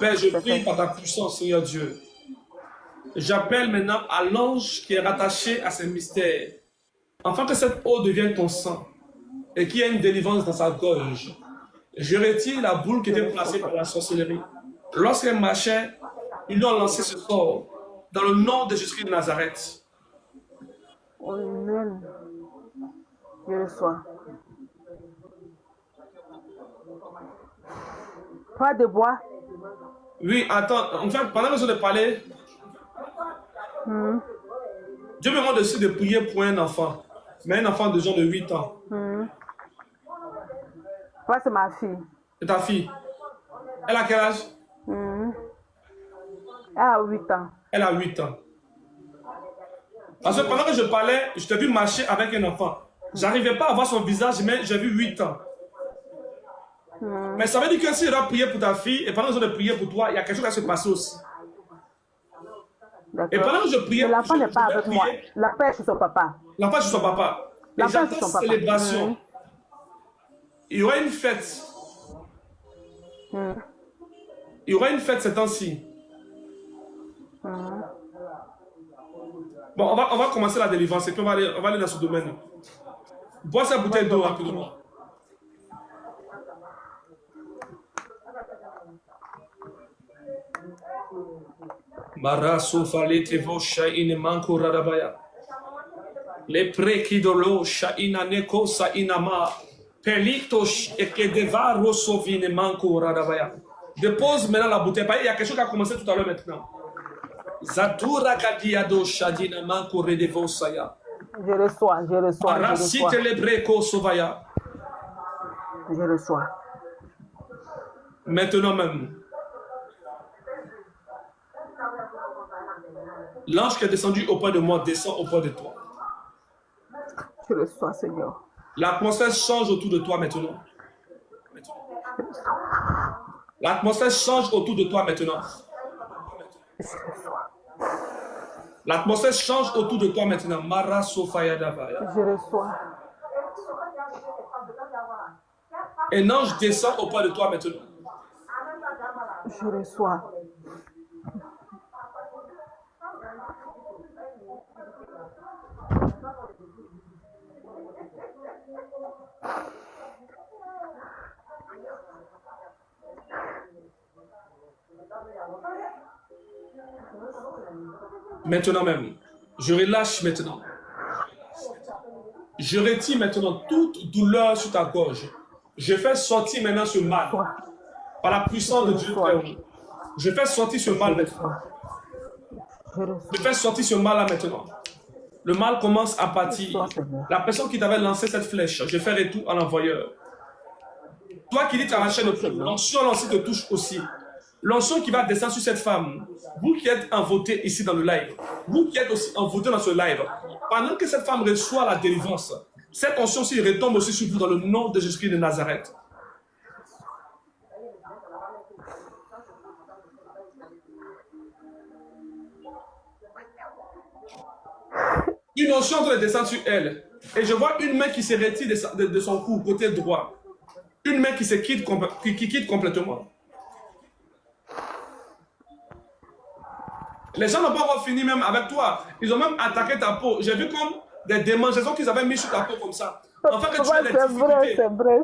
Père, je prie par ta puissance, Seigneur Dieu. J'appelle maintenant à l'ange qui est rattaché à ces mystères, afin que cette eau devienne ton sang et qu'il y ait une délivrance dans sa gorge. Je retire la boule qui était placée par la sorcellerie. Lorsqu'elle marchait, ils lui ont lancé ce sort dans le nom de Jésus-Christ de Nazareth. Amen. Je reçois. Pas de bois. Oui, attends, en fait, pendant que je te parlais, Dieu me demande aussi de prier pour un enfant, mais un enfant de genre de 8 ans. Pas c'est ma fille. C'est ta fille. Elle a quel âge? Elle a 8 ans. Elle a 8 ans. Parce que pendant que je parlais, je t'ai vu marcher avec un enfant. J'arrivais pas à voir son visage, mais j'ai vu 8 ans. Mais ça veut dire que si je dois prier pour ta fille, et pendant que je dois prier pour toi, il y a quelque chose qui va se passer aussi. Et pendant que je priais, l'enfant n'est pas avec moi. L'enfant est chez son papa. L'enfant est chez son papa. Et j'attends cette célébration. Il y aura une fête. Il y aura une fête ces temps-ci. Bon, on va commencer la délivrance et puis on va aller dans ce domaine. Bois cette bouteille d'eau rapidement. Maraso falete vo shaine manko rarabaya. Le prekidolo shaina neko sa inama. Pelitos et que deva rosovine manko rarabaya. Dépose maintenant la bouteille. Il y a quelque chose qui a commencé tout à l'heure maintenant. Zatura kadiado shadina manko redevo saya. Je reçois, je reçois. Arasite le breko sovaya. Je reçois. Maintenant même. L'ange qui est descendu auprès de moi descend auprès de toi. Je reçois, Seigneur. L'atmosphère change autour de toi maintenant. L'atmosphère change autour de toi maintenant. Je reçois. L'atmosphère change autour de toi maintenant. Mara Sofaya Davaya. Je reçois. Un ange descend auprès de toi maintenant. Je reçois. Maintenant même. Je relâche maintenant. Je retire maintenant toute douleur sur ta gorge. Je fais sortir maintenant ce mal. Par la puissance de Dieu. Je fais sortir ce mal maintenant. Je fais sortir ce mal là maintenant. Le mal commence à partir. La personne qui t'avait lancé cette flèche, je fais retour à l'envoyeur. Toi qui dis tu as la chaîne de plume, l'onction lancée te touche aussi. L'onction qui va descendre sur cette femme, vous qui êtes envoûtés ici dans le live, vous qui êtes aussi envoûtés dans ce live, pendant que cette femme reçoit la délivrance, cette onction aussi retombe aussi sur vous dans le nom de Jésus-Christ de Nazareth. Une onction doit descendre sur elle. Et je vois une main qui se retire de son cou, côté droit. Une main qui se quitte, qui quitte complètement. Les gens n'ont pas encore fini même avec toi. Ils ont même attaqué ta peau. J'ai vu comme des démangeaisons qu'ils avaient mis sur ta peau comme ça. Enfin que tu as des difficultés. C'est vrai.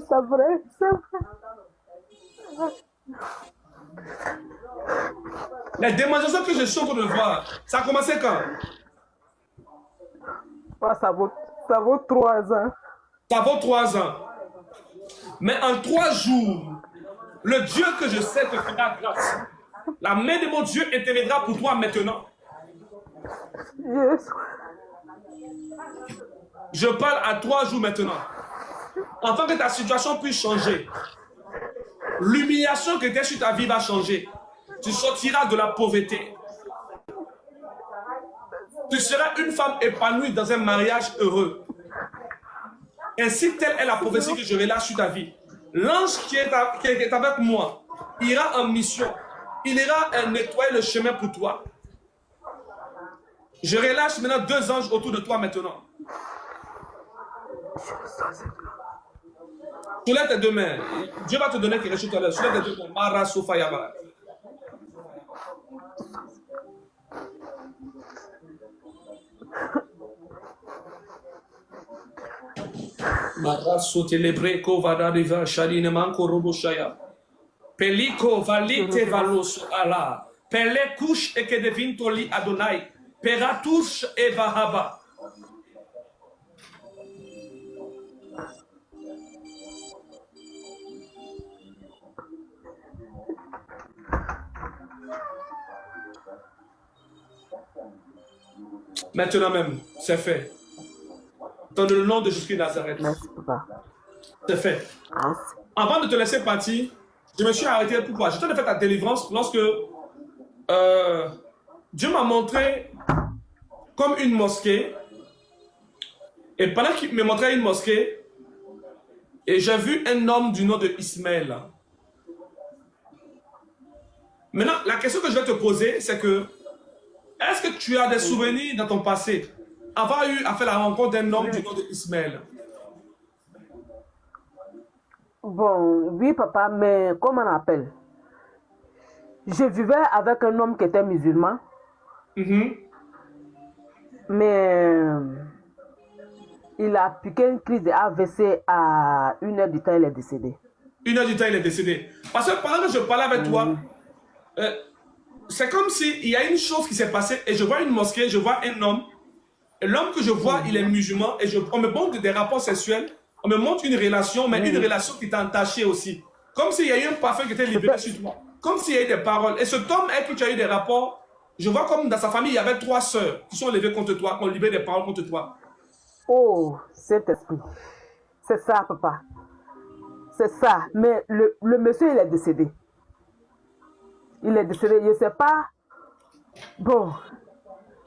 Les démangeaisons que je suis en train de voir, ça a commencé quand? Ça vaut 3 ans. Ça vaut 3 ans. Mais en 3 jours, le Dieu que je sais te fera grâce. La main de mon Dieu interviendra pour toi maintenant. Yes. Je parle à 3 jours maintenant. Afin que ta situation puisse changer. L'humiliation qui était sur ta vie va changer. Tu sortiras de la pauvreté. Tu seras une femme épanouie dans un mariage heureux. Ainsi telle est la prophétie que je relâche sur ta vie. L'ange qui est avec moi ira en mission. Il ira nettoyer le chemin pour toi. Je relâche maintenant 2 anges autour de toi maintenant. Soulève tes 2 mains. Dieu va te donner quelque chose tout à l'heure. Soulève tes 2 mains. Mara Sofayaba. Maraso telebreko vadariva shaline manko roboshaya. Peliko Je valite reçois. valos ala. Pele kush eke devintoli Adonai. Peratush evahaba. Maintenant même, c'est fait. Dans le nom de Jésus de Nazareth, Merci, papa. c'est fait. Merci. Avant de te laisser partir, je me suis arrêté. Pourquoi? Je t'ai fait ta délivrance lorsque Dieu m'a montré comme une mosquée. Et pendant qu'il me montrait une mosquée, et j'ai vu un homme du nom de Ismaël. Maintenant, la question que je vais te poser, c'est que est-ce que tu as des souvenirs dans ton passé avoir eu à faire la rencontre d'un homme du nom de Ismaël? Bon, oui, papa, mais comment on appelle? Je vivais avec un homme qui était musulman, Mhm. mais il a piqué une crise de AVC à 1 heure du temps, il est décédé. 1 heure du temps, il est décédé. Parce que pendant que je parlais avec toi, c'est comme s'il y a une chose qui s'est passée et je vois une mosquée, je vois un homme. Et l'homme que je vois, il est musulman et on me montre des rapports sexuels, on me montre une relation, mais une relation qui est entachée aussi. Comme s'il y a eu un parfum qui était libéré sur toi. Comme s'il y a eu des paroles. Et cet homme avec qui tu as eu des rapports, je vois comme dans sa famille, il y avait 3 sœurs qui sont levées contre toi, qui ont libéré des paroles contre toi. Oh, Saint-Esprit. C'est ça, papa. C'est ça. Mais le monsieur, il est décédé. Il est décédé. Je ne sais pas. Bon,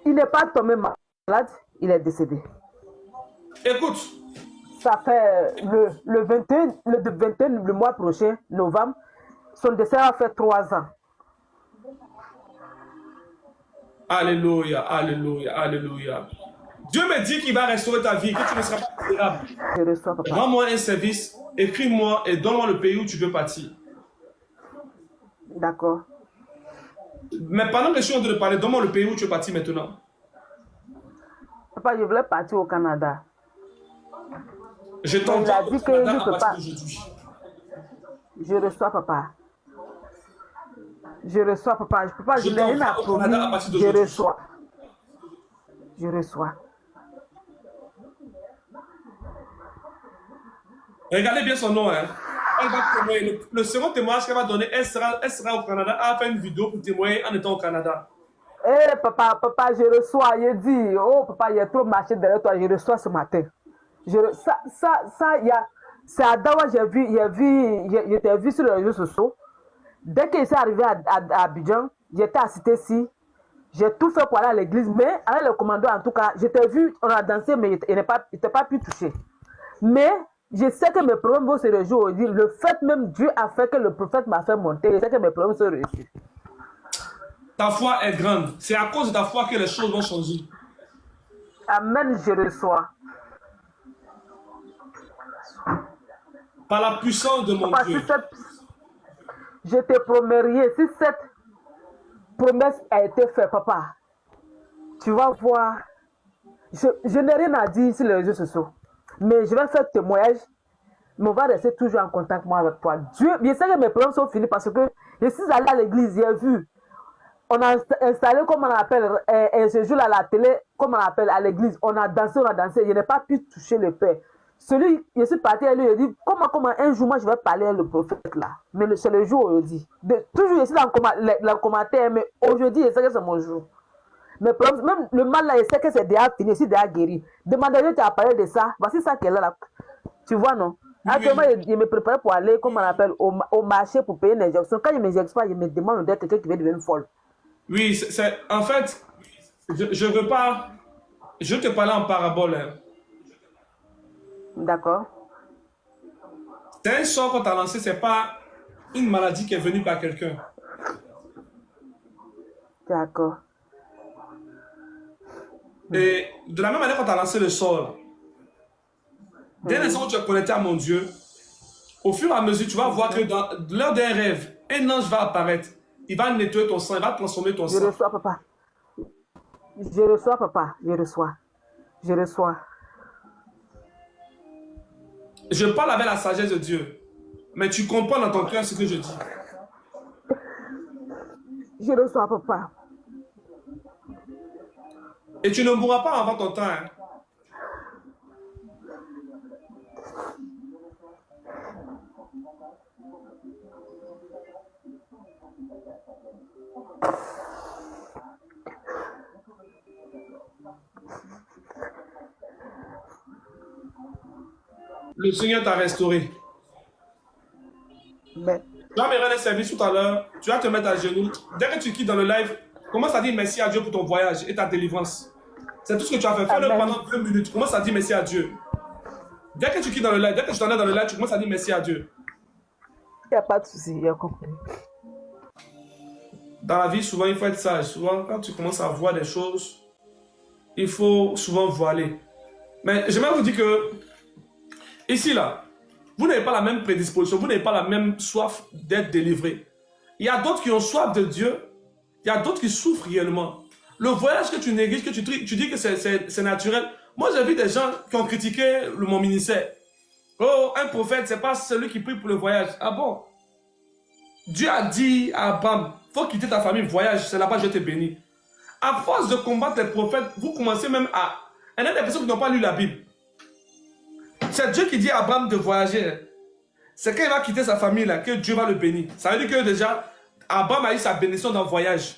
il n'est pas tombé malade. Il est décédé. Écoute, Ça fait le 21, le mois prochain, novembre, son décès a fait 3 ans. alléluia, alléluia, alléluia. Dieu me dit qu'il va restaurer ta vie, que tu ne seras pas misérable. Je reçois, papa. Rends-moi un service, écris-moi et donne-moi le pays où tu veux partir. D'accord. Mais pendant que je suis en train de parler, donne-moi le pays où tu veux partir maintenant. Papa, je voulais partir au Canada. Je Mais il t'envoie a au dit qu'il Canada ne à peut partir pas. d'aujourd'hui. Je reçois, papa. Je reçois, papa. Je peux pas, Je je n'ai rien à t'envoie au Canada à promis. partir Je d'aujourd'hui. reçois. Je reçois. Regardez bien son nom. Hein. Elle va témoigner. Le second témoignage qu'elle va donner, elle sera au Canada. Elle va faire une vidéo pour témoigner en étant au Canada. Eh, papa, je reçois. Je dis, oh, papa, il y a trop marché derrière toi. Je reçois ce matin. C'est à Dawa, je t'ai vu sur les réseaux sociaux. Dès qu'il s'est arrivé à Abidjan, j'étais à Cité-ci. J'ai tout fait pour aller à l'église, mais avec le commando, en tout cas, je t'ai vu, on a dansé, mais il n'a pas pu toucher. Mais je sais que mes problèmes vont se résoudre aujourd'hui. Le fait même, Dieu a fait que le prophète m'a fait monter. Je sais que mes problèmes se réussissent. Ta foi est grande. C'est à cause de ta foi que les choses vont changer. Amen, je reçois. Par la puissance de mon Papa, Dieu. je te promets rien. Si cette promesse a été faite, papa, tu vas voir. Je n'ai rien à dire sur les réseaux sociaux. Mais je vais faire témoignage. Mais on va rester toujours en contact moi avec toi. Dieu, je sais que mes problèmes sont finis parce que je suis allé à l'église, j'ai vu. On a installé, comme on appelle, ce jour-là à la télé, comme on appelle à l'église. On a dansé. Je n'ai pas pu toucher le Père. Je suis parti à lui, il dit, comment un jour, moi, je vais parler à le prophète là. Mais c'est le jour aujourd'hui. Toujours, je suis dans le commentaire, mais aujourd'hui, je sais que c'est mon jour. Mais même le mal là, je sais que c'est déjà fini, c'est déjà guéri. Demandez-lui, tu as parlé de ça. Voici ça qu'elle est là. Tu vois, non? Actuellement, je me prépare pour aller, comme on appelle, au marché pour payer une injection. Quand je ne m'injecte pas, je me demande d'être quelqu'un qui va devenir folle. Oui, en fait, je veux pas. Je te parler en parabole. Hein. D'accord. C'est un sort qu'on t'a lancé, c'est pas une maladie qui est venue par quelqu'un. D'accord. Et de la même manière qu'on t'a lancé le sort, dès l'instant où tu es connecté à mon Dieu, au fur et à mesure, tu vas voir que dans l'heure d'un rêve, un ange va apparaître. Il va nettoyer ton sang, il va transformer ton sang. Je reçois, papa. Je reçois, papa. Je reçois. Je reçois. Je parle avec la sagesse de Dieu. Mais tu comprends dans ton cœur ce que je dis. Je reçois, papa. Et tu ne mourras pas avant ton temps. Hein. Le Seigneur t'a restauré. Mais, Tu vas me rendre un service tout à l'heure. Tu vas te mettre à genoux. Dès que tu quittes dans le live, commence à dire merci à Dieu pour ton voyage et ta délivrance. C'est tout ce que tu as fait. Fais-le amen. pendant 2 minutes. Commence à dire merci à Dieu. Dès que tu quittes dans le live, dès que tu t'en es dans le live, tu commences à dire merci à Dieu. Il n'y a pas de souci, il a compris. Dans la vie, souvent, il faut être sage. Souvent, quand tu commences à voir des choses, il faut souvent voiler. Mais j'aimerais vous dire que, ici, là, vous n'avez pas la même prédisposition, vous n'avez pas la même soif d'être délivré. Il y a d'autres qui ont soif de Dieu, il y a d'autres qui souffrent réellement. Le voyage que tu négliges, que tu dis que c'est naturel. Moi, j'ai vu des gens qui ont critiqué mon ministère. Oh, un prophète, c'est pas celui qui prie pour le voyage. Ah bon? Dieu a dit à Abraham, faut quitter ta famille, voyage, c'est là-bas que je te bénis. À force de combattre les prophètes, vous commencez même à... Il y a des personnes qui n'ont pas lu la Bible. C'est Dieu qui dit à Abraham de voyager. C'est quand il va quitter sa famille là que Dieu va le bénir. Ça veut dire que déjà, Abraham a eu sa bénédiction dans le voyage.